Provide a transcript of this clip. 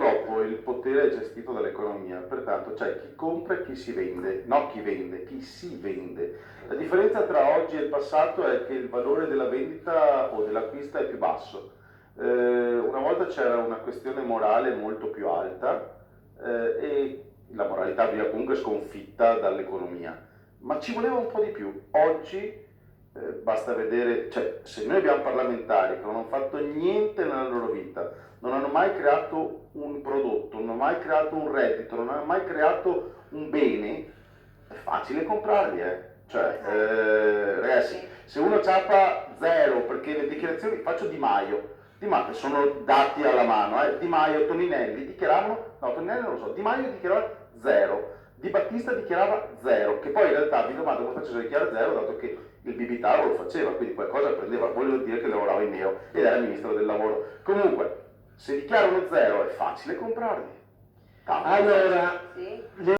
purtroppo il potere è gestito dall'economia, pertanto c'è chi compra e chi si vende, no chi vende, chi si vende. La differenza tra oggi e il passato è che il valore della vendita o dell'acquisto è più basso. Una volta c'era una questione morale molto più alta e la moralità veniva comunque sconfitta dall'economia, ma ci voleva un po' di più. Oggi basta vedere, cioè se noi abbiamo parlamentari che non hanno fatto niente nella loro vita, non hanno mai creato un prodotto, non hanno mai creato un reddito, non hanno mai creato un bene, è facile comprarli, Cioè, ragazzi, se uno ciappa zero, perché le dichiarazioni, faccio Di Maio sono dati alla mano, Di Maio, Toninelli dichiaravano, no Toninelli non lo so, Di Maio dichiarava zero, Di Battista dichiarava zero, che poi in realtà mi domando come faccio a dichiarare zero, dato che il Bibitaro lo faceva, quindi qualcosa prendeva, voglio dire che lavorava in nero ed era ministro del lavoro. Comunque, se dichiarano zero è facile comprarli. Allora,